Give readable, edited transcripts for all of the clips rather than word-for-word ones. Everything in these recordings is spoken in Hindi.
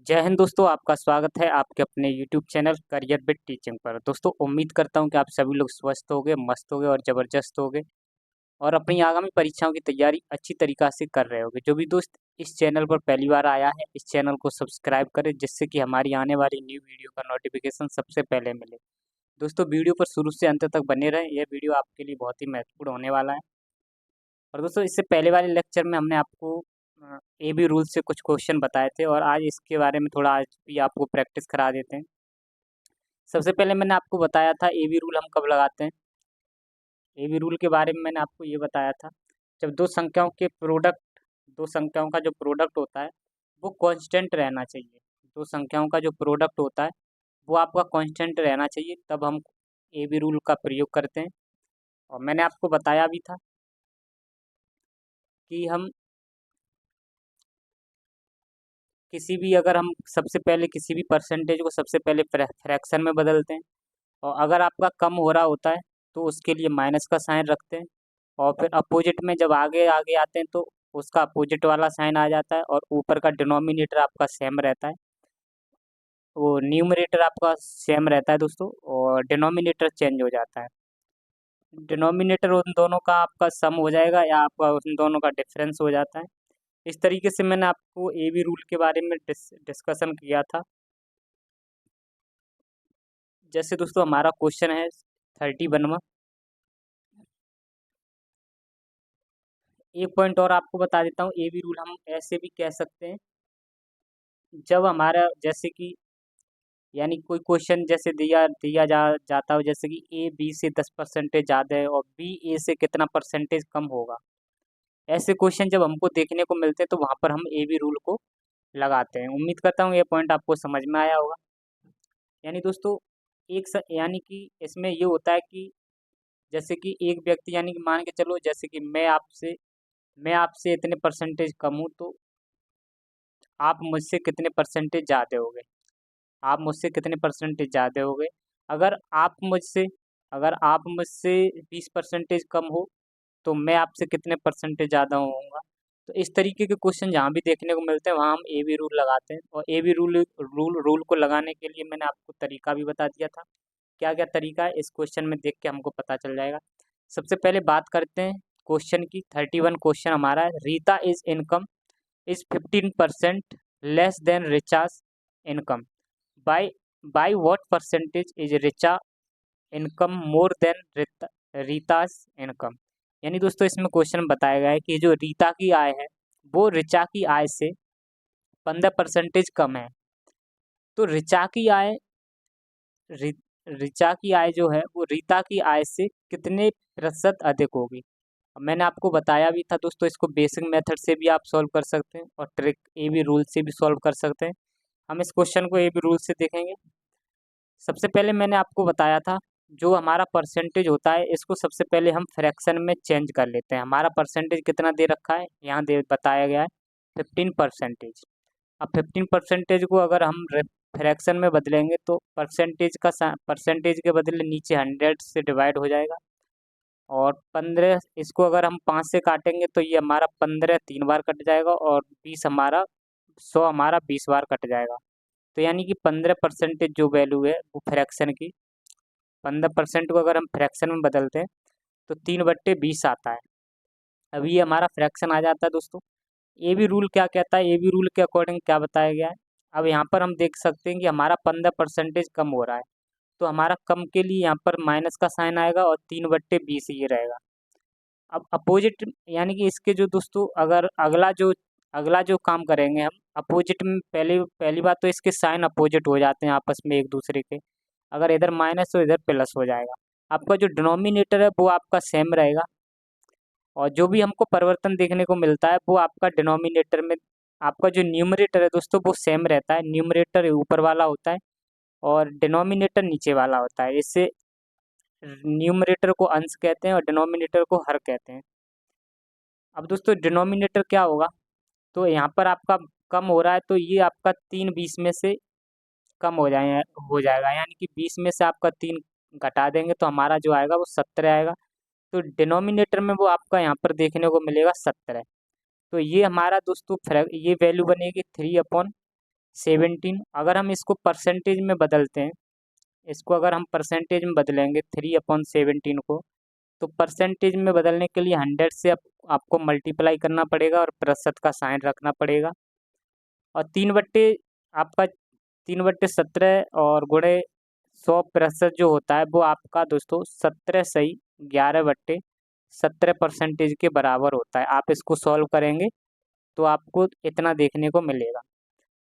जय हिंद दोस्तों, आपका स्वागत है आपके अपने YouTube channel career with teaching पर। दोस्तों उम्मीद करता हूं कि आप सभी लोग स्वस्थ होंगे, मस्त होंगे और ज़बरदस्त होंगे और अपनी आगामी परीक्षाओं की तैयारी अच्छी तरीक़ा से कर रहे होंगे। जो भी दोस्त इस चैनल पर पहली बार आया है, इस चैनल को सब्सक्राइब करें जिससे कि हमारी आने वाली न्यू वीडियो का नोटिफिकेशन सबसे पहले मिले। दोस्तों वीडियो पर शुरू से अंत तक बने रहें, यह वीडियो आपके लिए बहुत ही महत्वपूर्ण होने वाला है। और दोस्तों इससे पहले वाले लेक्चर में हमने आपको AB रूल से कुछ क्वेश्चन बताए थे और आज इसके बारे में थोड़ा आज भी आपको प्रैक्टिस करा देते हैं। सबसे पहले मैंने आपको बताया था AB रूल हम कब लगाते हैं। AB रूल के बारे में मैंने आपको ये बताया था, जब दो संख्याओं का जो प्रोडक्ट होता है वो कांस्टेंट रहना चाहिए। दो संख्याओं का जो प्रोडक्ट होता है वो आपका कांस्टेंट रहना चाहिए, तब हम AB रूल का प्रयोग करते हैं। और मैंने आपको बताया भी था कि हम अगर हम सबसे पहले किसी भी परसेंटेज को सबसे पहले फ्रैक्शन में बदलते हैं और अगर आपका कम हो रहा होता है तो उसके लिए माइनस का साइन रखते हैं और फिर अपोजिट में जब आगे आगे आते हैं तो उसका अपोजिट वाला साइन आ जाता है और ऊपर का डिनोमिनेटर आपका सेम रहता है। वो न्यूमरेटर आपका सेम रहता है दोस्तों और डिनोमिनेटर चेंज हो जाता है। डिनोमिनेटर उन दोनों का आपका सम हो जाएगा या आपका उन दोनों का डिफरेंस हो जाता है। इस तरीके से मैंने आपको AB रूल के बारे में डिस्कशन किया था। जैसे दोस्तों हमारा क्वेश्चन है 31वां। एक पॉइंट और आपको बता देता हूँ, AB रूल हम ऐसे भी कह सकते हैं जब हमारा जैसे कि यानी कोई क्वेश्चन जैसे जाता हो, जैसे कि A B से 10% ज़्यादा है और B A से कितना परसेंटेज कम होगा। ऐसे क्वेश्चन जब हमको देखने को मिलते हैं तो वहाँ पर हम AB रूल को लगाते हैं। उम्मीद करता हूँ ये पॉइंट आपको समझ में आया होगा। यानी दोस्तों यानी कि इसमें ये होता है कि जैसे कि एक व्यक्ति यानी कि मान के चलो जैसे कि मैं आपसे इतने परसेंटेज कम हूँ तो आप मुझसे कितने परसेंटेज ज़्यादा हो गए। आप मुझसे कितने परसेंटेज ज़्यादा हो गए। अगर आप मुझसे अगर आप मुझसे 20% कम हो तो मैं आपसे कितने परसेंटेज ज़्यादा होऊंगा। तो इस तरीके के क्वेश्चन जहाँ भी देखने को मिलते हैं वहाँ हम AB रूल लगाते हैं और AB रूल रूल रूल को लगाने के लिए मैंने आपको तरीका भी बता दिया था। क्या क्या तरीका है इस क्वेश्चन में देख के हमको पता चल जाएगा। सबसे पहले बात करते हैं क्वेश्चन की। 31 क्वेश्चन हमारा है, Rita is income is 15% less than Richa's income. By by what percentage is Richa income more than Rita's income. यानी दोस्तों इसमें क्वेश्चन बताया गया है कि जो रीता की आय है वो रिचा की आय से 15% कम है। तो रि, रिचा की आय जो है वो रीता की आय से कितने प्रतिशत अधिक होगी। अब मैंने आपको बताया भी था दोस्तों, इसको बेसिक मेथड से भी आप सॉल्व कर सकते हैं और ट्रिक AB रूल से भी सॉल्व कर सकते हैं। हम इस क्वेश्चन को AB रूल से देखेंगे। सबसे पहले मैंने आपको बताया था जो हमारा परसेंटेज होता है इसको सबसे पहले हम फ्रैक्शन में चेंज कर लेते हैं। हमारा परसेंटेज कितना दे रखा है, यहाँ दे बताया गया है 15%। अब 15% को अगर हम फ्रैक्शन में बदलेंगे तो परसेंटेज के बदले नीचे 100 से डिवाइड हो जाएगा और 15 इसको अगर हम 5 से काटेंगे तो ये हमारा 15 3 बार कट जाएगा और 100 हमारा 20 बार कट जाएगा। तो यानी कि 15% जो वैल्यू है वो फ्रैक्शन की 15% को अगर हम फ्रैक्शन में बदलते हैं तो 3/20 आता है। अब ये हमारा फ्रैक्शन आ जाता है दोस्तों। AB रूल क्या कहता है, AB रूल के अकॉर्डिंग क्या बताया गया है। अब यहाँ पर हम देख सकते हैं कि हमारा 15% कम हो रहा है तो हमारा कम के लिए यहाँ पर माइनस का साइन आएगा और 3/20 ये रहेगा। अब अपोजिट यानी कि इसके जो दोस्तों अगर अगला जो काम करेंगे हम अपोजिट में पहली बात तो इसके साइन अपोजिट हो जाते हैं आपस में एक दूसरे के। अगर इधर माइनस तो इधर प्लस हो जाएगा। आपका जो डिनोमिनेटर है वो आपका सेम रहेगा और जो भी हमको परिवर्तन देखने को मिलता है वो आपका डिनोमिनेटर में आपका जो न्यूमरेटर है दोस्तों वो सेम रहता है। न्यूमरेटर ऊपर वाला होता है और डिनोमिनेटर नीचे वाला होता है। इससे न्यूमरेटर को अंश कहते हैं और डिनोमिनेटर को हर कहते हैं। अब दोस्तों डिनोमिनेटर क्या होगा, तो यहाँ पर आपका कम हो रहा है तो ये आपका 3 20 में से कम हो जाएगा यानी कि 20 में से आपका 3 घटा देंगे तो हमारा जो आएगा वो 17 आएगा। तो डिनोमिनेटर में वो आपका यहाँ पर देखने को मिलेगा 17। तो ये हमारा दोस्तों ये वैल्यू बनेगी 3/17 17। अगर हम इसको परसेंटेज में बदलते हैं, इसको अगर हम परसेंटेज में बदलेंगे 3/17 को, तो परसेंटेज में बदलने के लिए 100 से आपको मल्टीप्लाई करना पड़ेगा और प्रतिशत का साइन रखना पड़ेगा। और 3/17 और गुणे 100% जो होता है वो आपका दोस्तों 17 सही 11/17% के बराबर होता है। आप इसको सॉल्व करेंगे तो आपको इतना देखने को मिलेगा।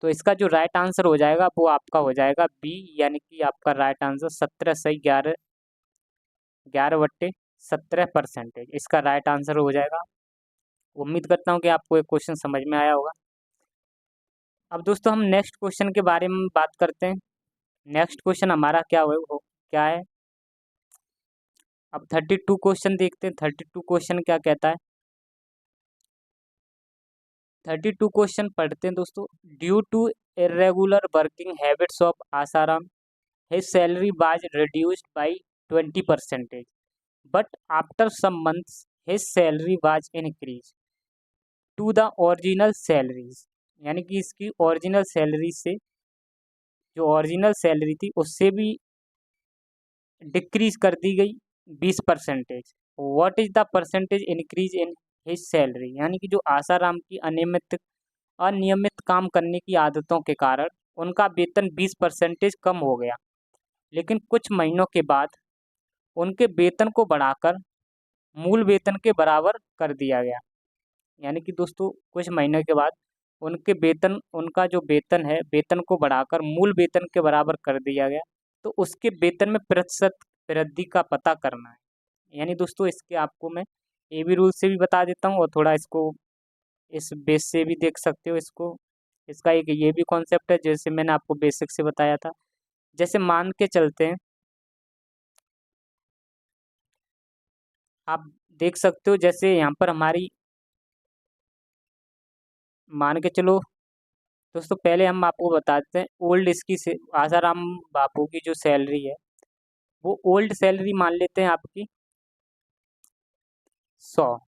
तो इसका जो राइट आंसर हो जाएगा वो आपका हो जाएगा बी, यानी कि आपका राइट आंसर 17 सही 11/17% इसका राइट आंसर हो जाएगा। उम्मीद करता हूँ कि आपको ये क्वेश्चन समझ में आया होगा। अब दोस्तों हम नेक्स्ट क्वेश्चन के बारे में बात करते हैं। नेक्स्ट क्वेश्चन हमारा क्या है। अब 32 क्वेश्चन देखते हैं। 32 क्वेश्चन क्या कहता है। 32 क्वेश्चन पढ़ते हैं दोस्तों। Due to irregular working habits of Asaram, his salary was reduced by 20%, but after some months his salary was increased to the original salaries, यानी कि इसकी ओरिजिनल सैलरी से, जो ओरिजिनल सैलरी थी उससे भी डिक्रीज कर दी गई 20%। What is the percentage increase in his salary, यानी कि जो आसाराम की अनियमित काम करने की आदतों के कारण उनका वेतन 20% कम हो गया, लेकिन कुछ महीनों के बाद उनके वेतन को बढ़ाकर मूल वेतन के बराबर कर दिया गया। यानी कि दोस्तों कुछ महीने के बाद उनका जो वेतन है, वेतन को बढ़ाकर मूल वेतन के बराबर कर दिया गया। तो उसके वेतन में प्रतिशत वृद्धि का पता करना है। यानी दोस्तों इसके आपको मैं एबी रूल से भी बता देता हूँ और थोड़ा इसको इस बेस से भी देख सकते हो इसको। इसका एक ये भी कॉन्सेप्ट है जैसे मैंने आपको बेसिक से बताया था। जैसे मान के चलते हैं, आप देख सकते हो जैसे यहाँ पर हमारी, मान के चलो दोस्तों, पहले हम आपको बता देते हैं ओल्ड इसकी से आसाराम बापू की जो सैलरी है वो ओल्ड सैलरी मान लेते हैं आपकी 100।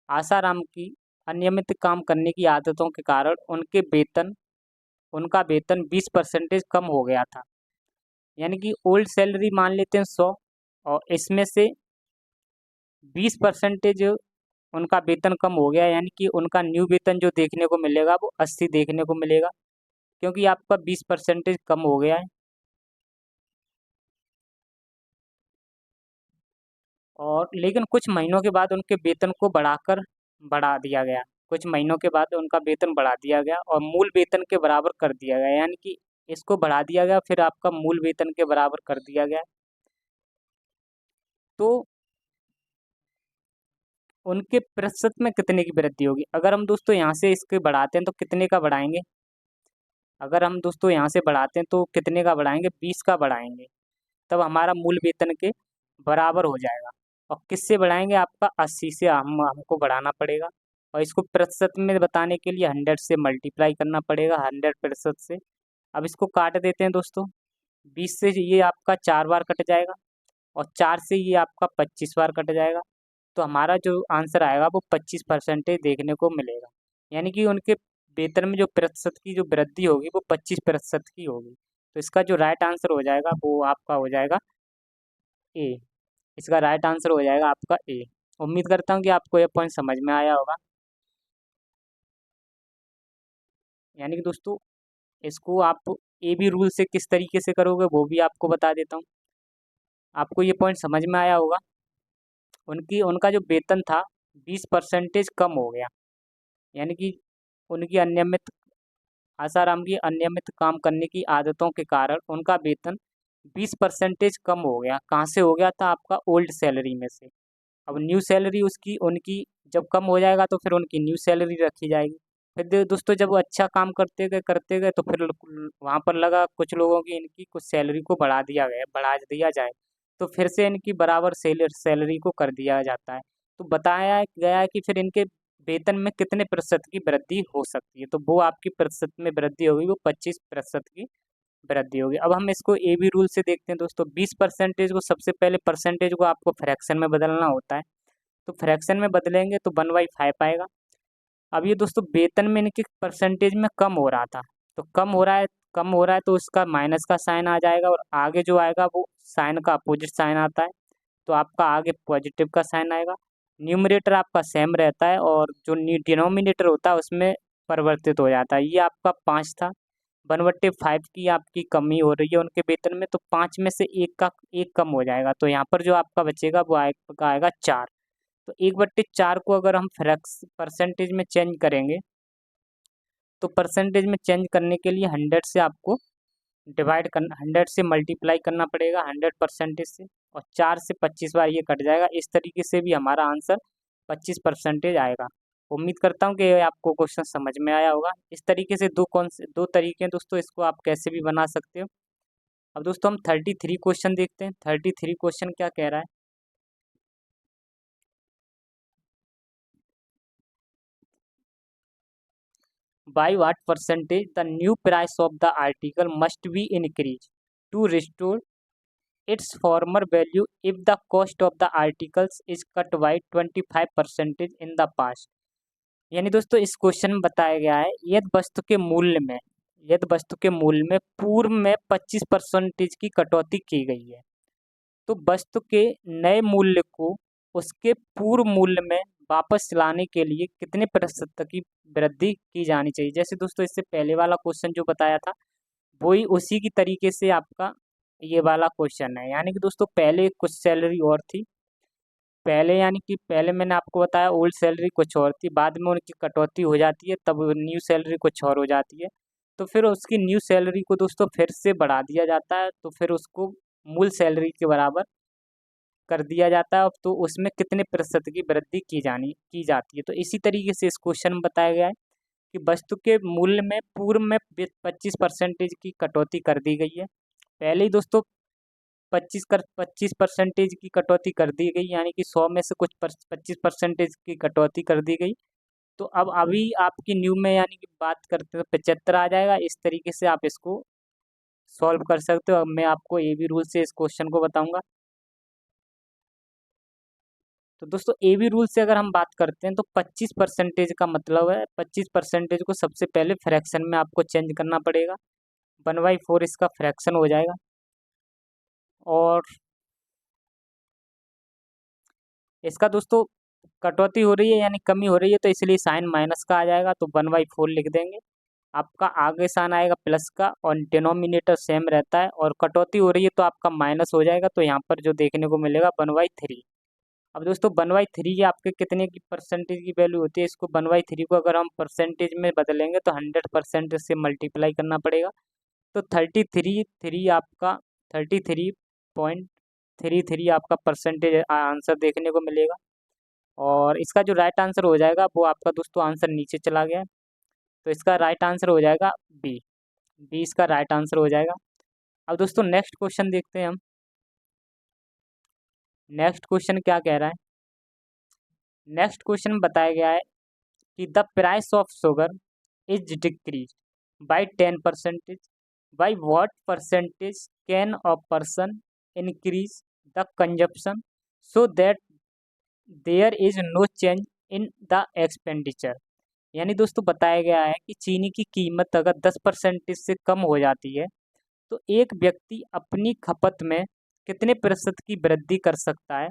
आसाराम की अनियमित काम करने की आदतों के कारण उनका वेतन 20% कम हो गया था। यानी कि ओल्ड सैलरी मान लेते हैं 100 और इसमें से 20% उनका वेतन कम हो गया, यानी कि उनका न्यू वेतन जो देखने को मिलेगा वो 80 देखने को मिलेगा, क्योंकि आपका 20% कम हो गया है। और लेकिन कुछ महीनों के बाद उनके वेतन को बढ़ा दिया गया। कुछ महीनों के बाद उनका वेतन बढ़ा दिया गया और मूल वेतन के बराबर कर दिया गया, यानी कि इसको बढ़ा दिया गया फिर आपका मूल वेतन के बराबर कर दिया गया। तो उनके प्रतिशत में कितने की वृद्धि होगी। अगर हम दोस्तों यहाँ से इसके बढ़ाते हैं तो कितने का बढ़ाएंगे। अगर हम दोस्तों यहाँ से बढ़ाते हैं तो कितने का बढ़ाएंगे, 20 का बढ़ाएंगे, तब हमारा मूल वेतन के बराबर हो जाएगा। और किससे बढ़ाएंगे, आपका 80 से हमको बढ़ाना पड़ेगा। और इसको प्रतिशत में बताने के लिए 100 से मल्टीप्लाई करना पड़ेगा, 100% से। अब इसको काट देते हैं दोस्तों। 20 से ये आपका 4 बार कट जाएगा और 4 से ये आपका 25 बार कट जाएगा। तो हमारा जो आंसर आएगा वो 25% देखने को मिलेगा। यानी कि उनके वेतन में जो प्रतिशत की जो वृद्धि होगी वो 25% की होगी। तो इसका जो राइट आंसर हो जाएगा वो आपका हो जाएगा ए। इसका राइट आंसर हो जाएगा आपका ए। उम्मीद करता हूँ कि आपको ये पॉइंट समझ में आया होगा। यानी कि दोस्तों इसको आप ए बी रूल से किस तरीके से करोगे वो भी आपको बता देता हूँ। आपको ये पॉइंट समझ में आया होगा। उनका जो वेतन था 20% कम हो गया, यानी कि उनकी अनियमित आसाराम की अनियमित काम करने की आदतों के कारण उनका वेतन 20% कम हो गया। कहाँ से हो गया था, आपका ओल्ड सैलरी में से। अब न्यू सैलरी उनकी जब कम हो जाएगा तो फिर उनकी न्यू सैलरी रखी जाएगी। फिर दोस्तों जब वो अच्छा काम करते गए तो फिर वहाँ पर लगा कुछ लोगों की इनकी कुछ सैलरी को बढ़ा दिया जाए, तो फिर से इनकी बराबर सैलरी को कर दिया जाता है। तो बताया गया है कि फिर इनके वेतन में कितने प्रतिशत की वृद्धि हो सकती है। तो वो आपकी प्रतिशत में वृद्धि होगी वो 25% की वृद्धि होगी। अब हम इसको ए बी रूल से देखते हैं दोस्तों। 20% को सबसे पहले परसेंटेज को आपको फ्रैक्शन में बदलना होता है। तो फ्रैक्शन में बदलेंगे तो 1/5 आएगा। अब ये दोस्तों वेतन में इनके परसेंटेज में कम हो रहा था, तो कम हो रहा है तो उसका माइनस का साइन आ जाएगा, और आगे जो आएगा वो साइन का अपोजिट साइन आता है, तो आपका आगे पॉजिटिव का साइन आएगा। न्यूमरेटर आपका सेम रहता है और जो डिनोमिनेटर होता है उसमें परिवर्तित हो जाता है। ये आपका 5 था। 1/5 की आपकी कमी हो रही है उनके वेतन में, तो 5 में से एक कम हो जाएगा, तो यहाँ पर जो आपका बचेगा वो आएगा 4। तो 1/4 को अगर हम फ्रैक्स परसेंटेज में चेंज करेंगे, तो परसेंटेज में चेंज करने के लिए 100 से आपको डिवाइड करना, 100 से मल्टीप्लाई करना पड़ेगा 100% से, और 4 से 25 बार ये कट जाएगा। इस तरीके से भी हमारा आंसर 25% आएगा। उम्मीद करता हूँ कि आपको क्वेश्चन समझ में आया होगा। इस तरीके से दो तरीके हैं दोस्तों, इसको आप कैसे भी बना सकते हो। अब दोस्तों हम 33 क्वेश्चन देखते हैं। 33 क्वेश्चन क्या कह रहा है। By what percentage the new price of the article must be increased to restore its former value if the cost of the articles is cut by 25% in the past। यानी दोस्तों इस क्वेश्चन में बताया गया है, यदि वस्तु के मूल्य में पूर्व में 25% की कटौती की गई है, तो वस्तु के नए मूल्य को उसके पूर्व मूल्य में वापस लाने के लिए कितने प्रतिशत की वृद्धि की जानी चाहिए। जैसे दोस्तों इससे पहले वाला क्वेश्चन जो बताया था, वही उसी की तरीके से आपका ये वाला क्वेश्चन है। यानी कि दोस्तों पहले कुछ सैलरी और थी, पहले मैंने आपको बताया ओल्ड सैलरी कुछ और थी, बाद में उनकी कटौती हो जाती है, तब न्यू सैलरी कुछ और हो जाती है। तो फिर उसकी न्यू सैलरी को दोस्तों फिर से बढ़ा दिया जाता है, तो फिर उसको मूल सैलरी के बराबर कर दिया जाता है। अब तो उसमें कितने प्रतिशत की वृद्धि की जाती है। तो इसी तरीके से इस क्वेश्चन में बताया गया है कि वस्तु के मूल्य में पूर्व में 25% की कटौती कर दी गई है। पहले ही दोस्तों 25% की कटौती कर दी गई, यानी कि 100 में से कुछ 25% की कटौती कर दी गई। तो अब अभी आपकी न्यू में यानी कि बात करते हैं तो 75 आ जाएगा। इस तरीके से आप इसको सॉल्व कर सकते हो। अब मैं आपको ए बी रूल से इस क्वेश्चन को बताऊंगा। तो दोस्तों ए बी रूल से अगर हम बात करते हैं तो 25% का मतलब है 25% को सबसे पहले फ्रैक्शन में आपको चेंज करना पड़ेगा। 1/4 इसका फ्रैक्शन हो जाएगा, और इसका दोस्तों कटौती हो रही है यानी कमी हो रही है, तो इसलिए साइन माइनस का आ जाएगा, तो 1/4 लिख देंगे। आपका आगे साइन आएगा प्लस का, और डिनोमिनेटर सेम रहता है, और कटौती हो रही है तो आपका माइनस हो जाएगा, तो यहाँ पर जो देखने को मिलेगा 1/3। अब दोस्तों 1/3 आपके कितने की परसेंटेज की वैल्यू होती है, इसको 1/3 को अगर हम परसेंटेज में बदलेंगे तो 100% से मल्टीप्लाई करना पड़ेगा। तो 33.33 आपका परसेंटेज आंसर देखने को मिलेगा। और इसका जो राइट आंसर हो जाएगा वो आपका दोस्तों आंसर नीचे चला गया है, तो इसका राइट आंसर हो जाएगा बी। बी इसका राइट आंसर हो जाएगा। अब दोस्तों नेक्स्ट क्वेश्चन देखते हैं हम। नेक्स्ट क्वेश्चन क्या कह रहा है। नेक्स्ट क्वेश्चन में बताया गया है कि the price of sugar is decrease by 10%। By what percentage can a person increase the consumption so that there is no change in the expenditure. यानी दोस्तों बताया गया है कि चीनी की कीमत अगर 10% से कम हो जाती है, तो एक व्यक्ति अपनी खपत में कितने प्रतिशत की वृद्धि कर सकता है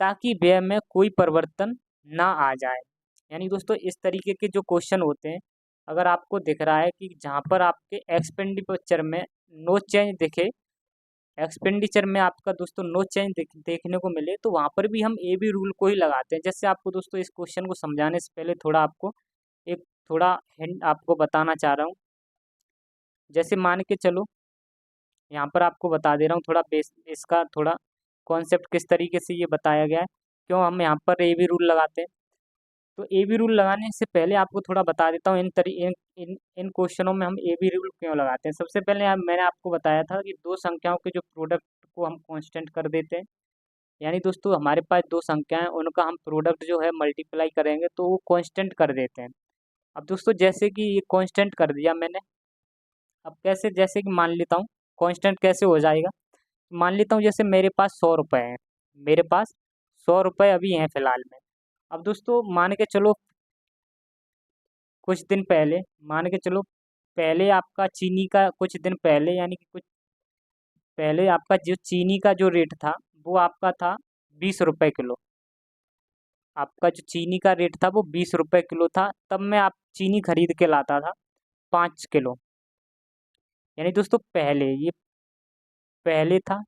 ताकि व्यय में कोई परिवर्तन ना आ जाए। यानी दोस्तों इस तरीके के जो क्वेश्चन होते हैं, अगर आपको दिख रहा है कि जहाँ पर आपके एक्सपेंडिचर में नो चेंज दिखे, एक्सपेंडिचर में आपका दोस्तों नो चेंज देखने को मिले, तो वहाँ पर भी हम ए बी रूल को ही लगाते हैं। जैसे आपको दोस्तों इस क्वेश्चन को समझाने से पहले एक थोड़ा हिंट आपको बताना चाह रहा हूँ। जैसे मान के चलो, यहाँ पर आपको बता दे रहा हूँ थोड़ा बेस, इसका थोड़ा कॉन्सेप्ट किस तरीके से ये बताया गया है, क्यों हम यहाँ पर ए बी रूल लगाते हैं। तो ए बी रूल लगाने से पहले आपको थोड़ा बता देता हूँ इन क्वेश्चनों में हम ए बी रूल क्यों लगाते हैं। सबसे पहले मैंने आपको बताया था कि दो संख्याओं के जो प्रोडक्ट को हम कांस्टेंट कर देते हैं। यानी दोस्तों हमारे पास दो संख्याएं, उनका हम प्रोडक्ट जो है मल्टीप्लाई करेंगे तो वो कांस्टेंट कर देते हैं। अब दोस्तों जैसे कि ये कांस्टेंट कर दिया मैंने, अब कैसे, जैसे कि मान लेता हूँ कांस्टेंट कैसे हो जाएगा। मान लेता हूँ जैसे मेरे पास 100 रुपये हैं, मेरे पास 100 रुपये अभी हैं फिलहाल में। अब दोस्तों मान के चलो कुछ दिन पहले, मान के चलो पहले आपका चीनी का कुछ दिन पहले, यानी कि कुछ पहले आपका जो चीनी का जो रेट था वो आपका था 20 रुपये किलो। आपका जो चीनी का रेट था वो 20 रुपये किलो था, तब मैं आप चीनी खरीद के लाता था 5 किलो। यानी दोस्तों पहले ये पहले था।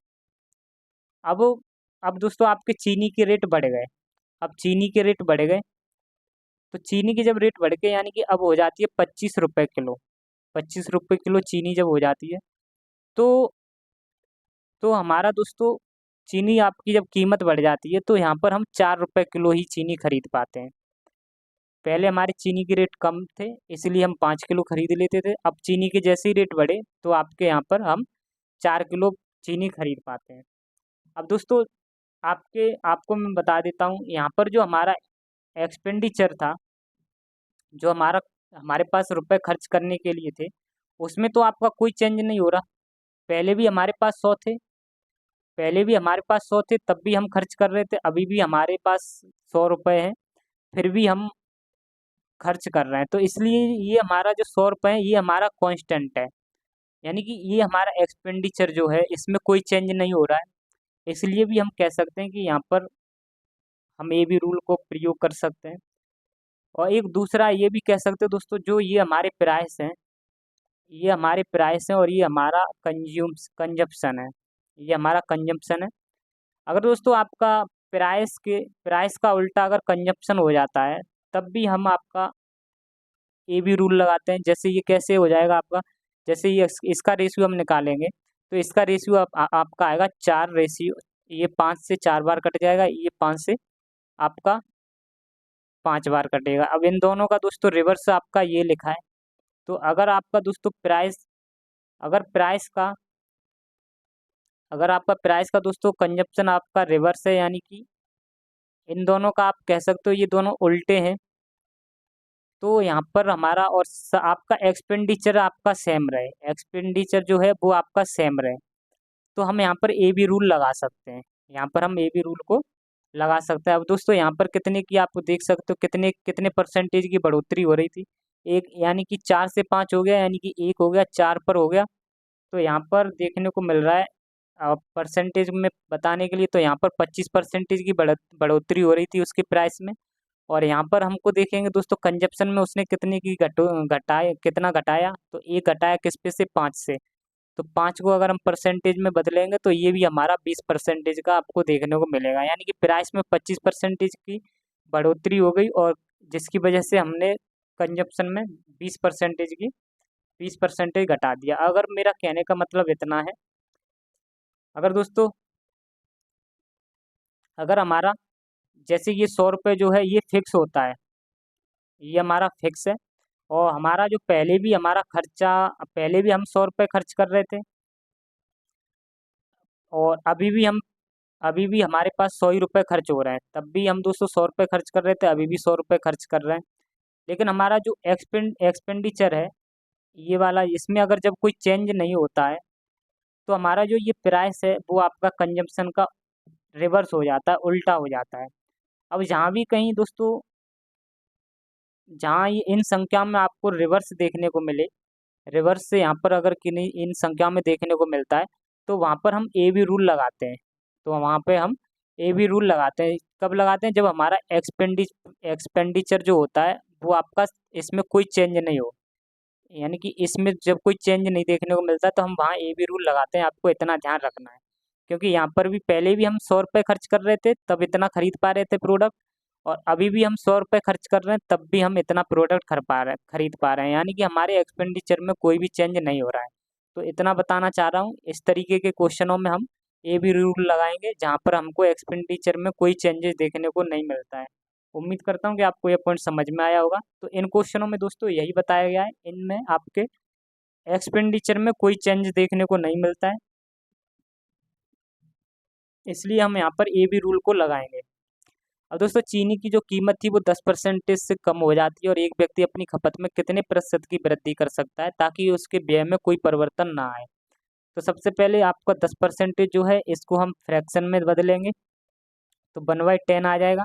अब अब दोस्तों आपके चीनी के रेट बढ़ गए। अब चीनी के रेट बढ़ गए, तो चीनी की जब रेट बढ़ गए यानी कि अब हो जाती है 25 रुपये किलो। 25 रुपये किलो चीनी जब हो जाती है, तो हमारा दोस्तों चीनी आपकी जब कीमत बढ़ जाती है तो यहाँ पर हम 4 रुपये किलो ही चीनी खरीद पाते हैं। पहले हमारे चीनी के रेट कम थे, इसलिए हम 5 किलो खरीद लेते थे। अब चीनी के जैसे ही रेट बढ़े तो आपके यहाँ पर हम 4 किलो चीनी खरीद पाते हैं। अब दोस्तों आपको मैं बता देता हूँ, यहाँ पर जो हमारा एक्सपेंडिचर था, जो हमारे पास रुपए खर्च करने के लिए थे, उसमें तो आपका कोई चेंज नहीं हो रहा। पहले भी हमारे पास 100 थे, पहले भी हमारे पास 100 थे, तब भी हम खर्च कर रहे थे। अभी भी हमारे पास 100 रुपये हैं, फिर भी हम खर्च कर रहे हैं। तो इसलिए ये हमारा जो 100 रुपये है ये हमारा कांस्टेंट है, यानी कि ये हमारा एक्सपेंडिचर जो है इसमें कोई चेंज नहीं हो रहा है। इसलिए भी हम कह सकते हैं कि यहाँ पर हम ए बी रूल को प्रयोग कर सकते हैं। और एक दूसरा ये भी कह सकते हो दोस्तों, जो ये हमारे प्राइस हैं, ये हमारे प्राइस हैं और ये हमारा कंजप्शन है, ये हमारा कंजप्शन है। अगर दोस्तों आपका प्राइस का उल्टा अगर कंजप्शन हो जाता है, तब भी हम आपका ए बी रूल लगाते हैं। जैसे ये कैसे हो जाएगा आपका, जैसे ये इसका रेशियो हम निकालेंगे, तो इसका रेशियो आपका आएगा 4 रेशियो, ये 5 से 4 बार कट जाएगा, ये 5 से आपका 5 बार कटेगा। अब इन दोनों का दोस्तों रिवर्स आपका ये लिखा है। तो अगर प्राइस का अगर आपका प्राइस का दोस्तों कंजप्शन आपका रिवर्स है, यानी कि इन दोनों का आप कह सकते हो ये दोनों उल्टे हैं, तो यहाँ पर हमारा और आपका एक्सपेंडिचर आपका सेम रहे, एक्सपेंडिचर जो है वो आपका सेम रहे, तो हम यहाँ पर ए बी रूल लगा सकते हैं। यहाँ पर हम ए बी रूल को लगा सकते हैं। अब दोस्तों यहाँ पर कितने की आप देख सकते हो, कितने कितने परसेंटेज की बढ़ोतरी हो रही थी। एक यानी कि 4 से 5 हो गया, यानी कि 1 हो गया, 4 पर हो गया। तो यहाँ पर देखने को मिल रहा है परसेंटेज में बताने के लिए, तो यहाँ पर 25% की बढ़ोतरी हो रही थी उसके प्राइस में। और यहाँ पर हमको देखेंगे दोस्तों कंजप्शन में उसने कितने की कितना घटाया, तो एक घटाया किस पे से 5 से। तो 5 को अगर हम परसेंटेज में बदलेंगे तो ये भी हमारा 20% का आपको देखने को मिलेगा, यानी कि प्राइस में 25% की बढ़ोतरी हो गई, और जिसकी वजह से हमने कंजप्शन में 20% घटा दिया। अगर मेरा कहने का मतलब इतना है, अगर दोस्तों अगर हमारा जैसे ये 100 रुपये जो है ये फिक्स होता है, ये हमारा फिक्स है। और हमारा जो पहले भी हम 100 रुपये खर्च कर रहे थे, और अभी भी हमारे पास 100 ही रुपये खर्च हो रहे हैं। तब भी हम दोस्तों 100 रुपये खर्च कर रहे थे, अभी भी 100 रुपये खर्च कर रहे हैं। लेकिन हमारा जो एक्सपेंडिचर है ये वाला, इसमें अगर जब कोई चेंज नहीं होता है, तो हमारा जो ये प्राइस है वो आपका कंजम्पशन का रिवर्स हो जाता है, उल्टा हो जाता है। अब जहाँ भी कहीं दोस्तों, जहाँ ये इन संख्या में आपको रिवर्स देखने को मिले, रिवर्स से यहाँ पर अगर किन्हीं इन संख्या में देखने को मिलता है, तो वहाँ पर हम ए बी रूल लगाते हैं। तो वहाँ पे हम ए बी रूल लगाते हैं, कब लगाते हैं, जब हमारा एक्सपेंडिचर जो होता है वो आपका इसमें कोई चेंज नहीं हो, यानी कि इसमें जब कोई चेंज नहीं देखने को मिलता तो हम वहाँ ए बी रूल लगाते हैं। आपको इतना ध्यान रखना है, क्योंकि यहाँ पर भी पहले भी हम 100 रुपये खर्च कर रहे थे तब इतना खरीद पा रहे थे प्रोडक्ट, और अभी भी हम 100 रुपये खर्च कर रहे हैं तब भी हम इतना प्रोडक्ट खरीद पा रहे हैं, यानी कि हमारे एक्सपेंडिचर में कोई भी चेंज नहीं हो रहा है। तो इतना बताना चाह रहा हूँ। इस तरीके के क्वेश्चनों में हम ए बी रूल लगाएंगे जहाँ पर हमको एक्सपेंडिचर में कोई चेंजेस देखने को नहीं मिलता है। उम्मीद करता हूँ कि आपको ये पॉइंट समझ में आया होगा। तो इन क्वेश्चनों में दोस्तों यही बताया गया है, इनमें आपके एक्सपेंडिचर में कोई चेंज देखने को नहीं मिलता है, इसलिए हम यहाँ पर ए बी रूल को लगाएंगे। अब दोस्तों चीनी की जो कीमत थी वो 10% से कम हो जाती है, और एक व्यक्ति अपनी खपत में कितने प्रतिशत की वृद्धि कर सकता है ताकि उसके व्यय में कोई परिवर्तन ना आए। तो सबसे पहले आपका 10% जो है इसको हम फ्रैक्शन में बदलेंगे, तो 1/10 आ जाएगा।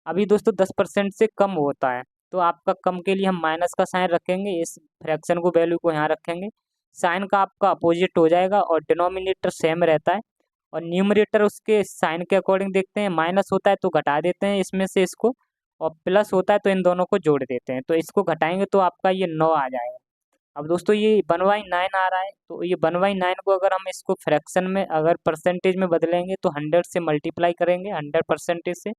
अभी दोस्तों 10% से कम होता है, तो आपका कम के लिए हम माइनस का साइन रखेंगे, इस फ्रैक्शन को वैल्यू को यहाँ रखेंगे। साइन का आपका अपोजिट हो जाएगा और डिनोमिनेटर सेम रहता है, और न्यूमरेटर उसके साइन के अकॉर्डिंग देखते हैं, माइनस होता है तो घटा देते हैं इसमें से इसको, और प्लस होता है तो इन दोनों को जोड़ देते हैं। तो इसको घटाएंगे तो आपका ये 9 आ जाएगा। अब दोस्तों ये 1/9 आ रहा है, तो ये 1/9 को अगर हम इसको फ्रैक्शन में अगर परसेंटेज में बदलेंगे तो 100 से मल्टीप्लाई करेंगे, 100% से,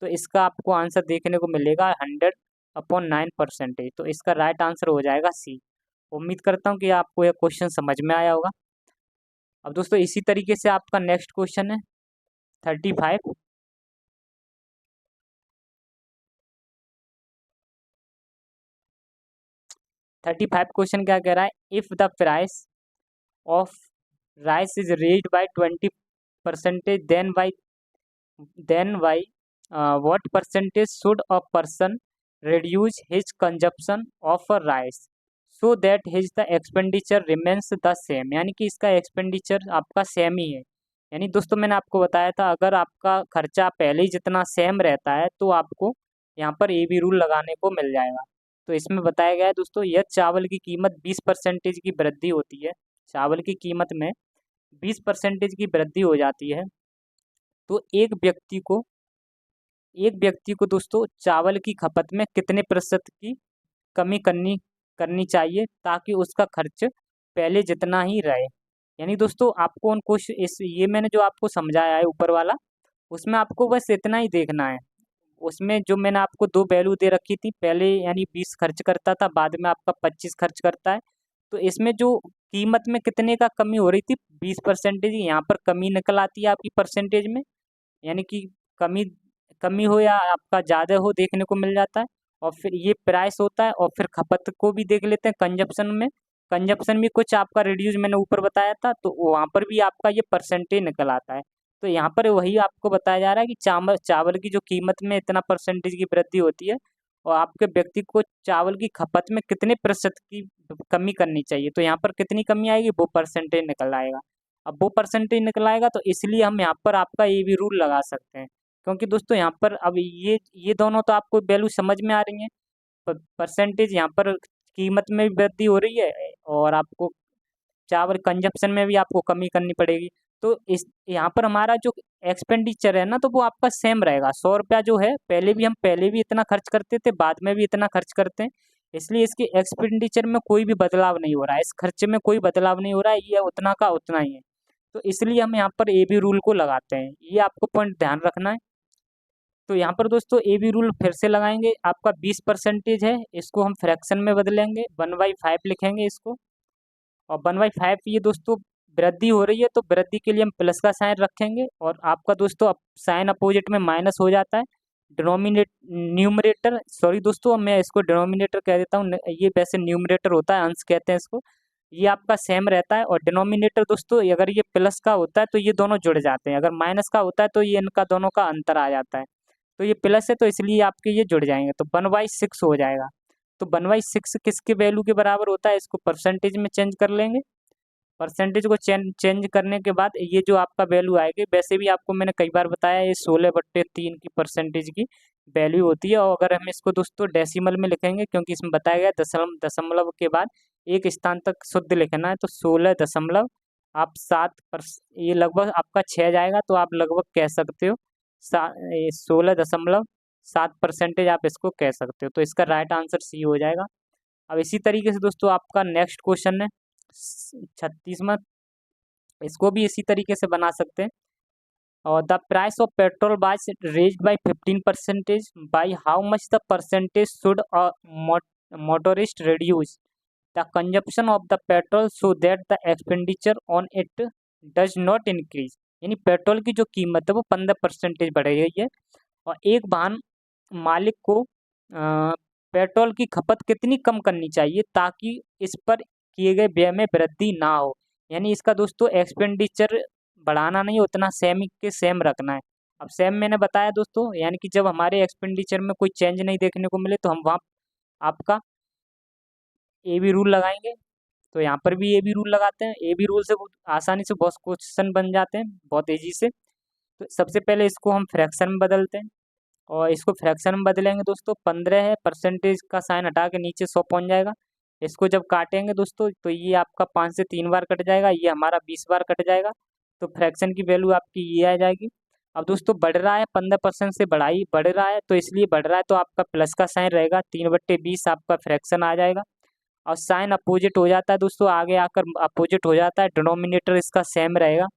तो इसका आपको आंसर देखने को मिलेगा 100/9%। तो इसका राइट आंसर हो जाएगा सी। उम्मीद करता हूँ कि आपको यह क्वेश्चन समझ में आया होगा। अब दोस्तों इसी तरीके से आपका नेक्स्ट क्वेश्चन है 35। 35 क्वेश्चन क्या कह रहा है, if the price of rice is raised bye 20%, then by what percentage should a person reduce his consumption of a rice so that his the expenditure remains the same। यानी कि इसका एक्सपेंडिचर आपका सेम ही है। यानी दोस्तों मैंने आपको बताया था अगर आपका खर्चा पहले ही जितना सेम रहता है तो आपको यहाँ पर ए बी रूल लगाने को मिल जाएगा। तो इसमें बताया गया है दोस्तों, यह चावल की कीमत 20% की वृद्धि होती है, चावल की कीमत में 20% की वृद्धि हो जाती है, तो एक व्यक्ति को दोस्तों चावल की खपत में कितने प्रतिशत की कमी करनी करनी चाहिए ताकि उसका खर्च पहले जितना ही रहे। यानी दोस्तों आपको उन क्वेश्चन इस ये मैंने जो आपको समझाया है ऊपर वाला, उसमें आपको बस इतना ही देखना है। उसमें जो मैंने आपको दो वैल्यू दे रखी थी, पहले यानी 20 खर्च करता था, बाद में आपका 25 खर्च करता है, तो इसमें जो कीमत में कितने का कमी हो रही थी 20%, यहाँ पर कमी निकल आती है आपकी परसेंटेज में। यानी कि कमी कमी हो या आपका ज़्यादा हो देखने को मिल जाता है। और फिर ये प्राइस होता है, और फिर खपत को भी देख लेते हैं कंजप्शन में। कंजप्शन भी कुछ आपका रिड्यूस मैंने ऊपर बताया था, तो वहाँ पर भी आपका ये परसेंटेज निकल आता है। तो यहाँ पर वही आपको बताया जा रहा है कि चावल चावल की जो कीमत में इतना परसेंटेज की वृद्धि होती है, और आपके व्यक्ति को चावल की खपत में कितने प्रतिशत की कमी करनी चाहिए, तो यहाँ पर कितनी कमी आएगी वो परसेंटेज निकल आएगा। अब वो परसेंटेज निकल आएगा तो इसलिए हम यहाँ पर आपका ये भी रूल लगा सकते हैं, क्योंकि दोस्तों यहाँ पर अब ये दोनों तो आपको वैल्यू समझ में आ रही हैं। परसेंटेज यहाँ पर कीमत में भी वृद्धि हो रही है, और आपको चावल कंजप्शन में भी आपको कमी करनी पड़ेगी। तो इस यहाँ पर हमारा जो एक्सपेंडिचर है ना, तो वो आपका सेम रहेगा। 100 रुपया जो है पहले भी इतना खर्च करते थे, बाद में भी इतना खर्च करते हैं, इसलिए इसके एक्सपेंडिचर में कोई भी बदलाव नहीं हो रहा है, इस खर्चे में कोई बदलाव नहीं हो रहा है, ये उतना का उतना ही है। तो इसलिए हम यहाँ पर ए बी रूल को लगाते हैं, ये आपको पॉइंट ध्यान रखना है। तो यहाँ पर दोस्तों ए बी रूल फिर से लगाएंगे, आपका 20% है, इसको हम फ्रैक्शन में बदलेंगे, 1/5 लिखेंगे इसको। और 1/5 ये दोस्तों वृद्धि हो रही है, तो वृद्धि के लिए हम प्लस का साइन रखेंगे, और आपका दोस्तों साइन अपोजिट में माइनस हो जाता है। न्यूमरेटर, सॉरी दोस्तों मैं इसको डिनोमिनेटर कह देता हूँ, ये वैसे न्यूमरेटर होता है, अंश कहते हैं इसको, ये आपका सेम रहता है। और डिनोमिनेटर दोस्तों अगर ये प्लस का होता है तो ये दोनों जुड़ जाते हैं, अगर माइनस का होता है तो ये इनका दोनों का अंतर आ जाता है। तो ये प्लस है तो इसलिए आपके ये जुड़ जाएंगे, तो 1/6 हो जाएगा। तो 1/6 किसके वैल्यू के बराबर होता है, इसको परसेंटेज में चेंज कर लेंगे। परसेंटेज को चेंज करने के बाद ये जो आपका वैल्यू आएगी, वैसे भी आपको मैंने कई बार बताया ये 16/3 की परसेंटेज की वैल्यू होती है। और अगर हम इसको दोस्तों डेसिमल में लिखेंगे, क्योंकि इसमें बताया गया दशमलव के बाद एक स्थान तक शुद्ध लिखना है, तो 16 दशमलव आप 7 ये लगभग आपका 6 जाएगा, तो आप लगभग कह सकते हो 16.7% आप इसको कह सकते हो। तो इसका राइट आंसर सी हो जाएगा। अब इसी तरीके से दोस्तों आपका नेक्स्ट क्वेश्चन है 36वां, इसको भी इसी तरीके से बना सकते हैं। और the price of petrol was raised bye 15%, by how much the percentage should a motorist reduce the consumption of the petrol so that the expenditure on it does not increase. यानी पेट्रोल की जो कीमत है वो 15% बढ़ गई है, और एक वाहन मालिक को पेट्रोल की खपत कितनी कम करनी चाहिए ताकि इस पर किए गए व्यय में वृद्धि ना हो। यानी इसका दोस्तों एक्सपेंडिचर बढ़ाना नहीं, उतना सेम के सेम रखना है। अब सेम मैंने बताया दोस्तों, यानी कि जब हमारे एक्सपेंडिचर में कोई चेंज नहीं देखने को मिले तो हम वहाँ आपका ए बी रूल लगाएंगे। तो यहाँ पर भी ए बी रूल लगाते हैं, ए बी रूल से आसानी से बहुत क्वेश्चन बन जाते हैं, बहुत ईजी से। तो सबसे पहले इसको हम फ्रैक्शन में बदलते हैं, और इसको फ्रैक्शन में बदलेंगे दोस्तों, 15 है, परसेंटेज का साइन हटा के नीचे 100 पहुँच जाएगा। इसको जब काटेंगे दोस्तों तो ये आपका 5 से 3 बार कट जाएगा, ये हमारा 20 बार कट जाएगा। तो फ्रैक्शन की वैल्यू आपकी ये आ जाएगी। अब दोस्तों बढ़ रहा है, 15% से बढ़ाई बढ़ रहा है, तो इसलिए बढ़ रहा है, तो आपका प्लस का साइन रहेगा, 3/20 आपका फ्रैक्शन आ जाएगा। और साइन अपोजिट हो जाता है दोस्तों, आगे आकर अपोजिट हो जाता है, डिनोमिनेटर इसका सेम रहेगा।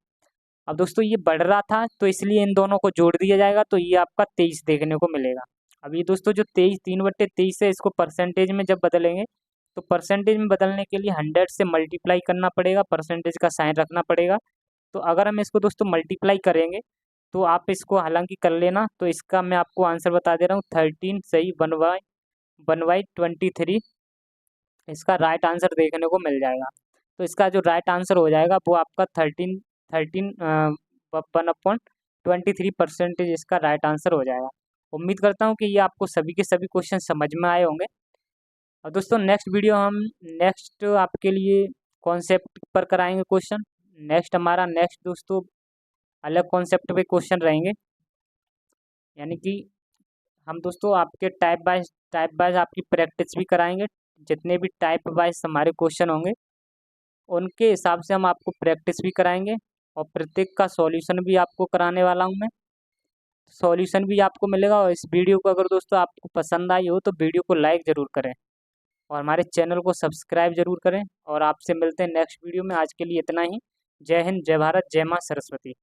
अब दोस्तों ये बढ़ रहा था तो इसलिए इन दोनों को जोड़ दिया जाएगा, तो ये आपका 23 देखने को मिलेगा। अब ये दोस्तों जो 23 3/23 है, इसको परसेंटेज में जब बदलेंगे तो परसेंटेज में बदलने के लिए 100 से मल्टीप्लाई करना पड़ेगा, परसेंटेज का साइन रखना पड़ेगा। तो अगर हम इसको दोस्तों मल्टीप्लाई करेंगे तो आप इसको हालांकि कर लेना, तो इसका मैं आपको आंसर बता दे रहा हूँ, 13 सही 1/23 इसका राइट आंसर देखने को मिल जाएगा। तो इसका जो राइट आंसर हो जाएगा वो आपका 1/23 इसका राइट आंसर हो जाएगा। उम्मीद करता हूँ कि ये आपको सभी के सभी क्वेश्चन समझ में आए होंगे। और दोस्तों नेक्स्ट वीडियो हम नेक्स्ट आपके लिए कॉन्सेप्ट पर कराएंगे क्वेश्चन। नेक्स्ट दोस्तों अलग कॉन्सेप्ट पे क्वेश्चन रहेंगे, यानी कि हम दोस्तों आपके टाइप वाइज आपकी प्रैक्टिस भी कराएंगे। जितने भी टाइप वाइज हमारे क्वेश्चन होंगे उनके हिसाब से हम आपको प्रैक्टिस भी कराएंगे, और प्रत्येक का सॉल्यूशन भी आपको कराने वाला हूँ मैं। सॉल्यूशन भी आपको मिलेगा। और इस वीडियो को अगर दोस्तों आपको पसंद आई हो तो वीडियो को लाइक ज़रूर करें और हमारे चैनल को सब्सक्राइब जरूर करें। और आपसे मिलते हैं नेक्स्ट वीडियो में। आज के लिए इतना ही। जय हिंद, जय भारत, जय माँ सरस्वती।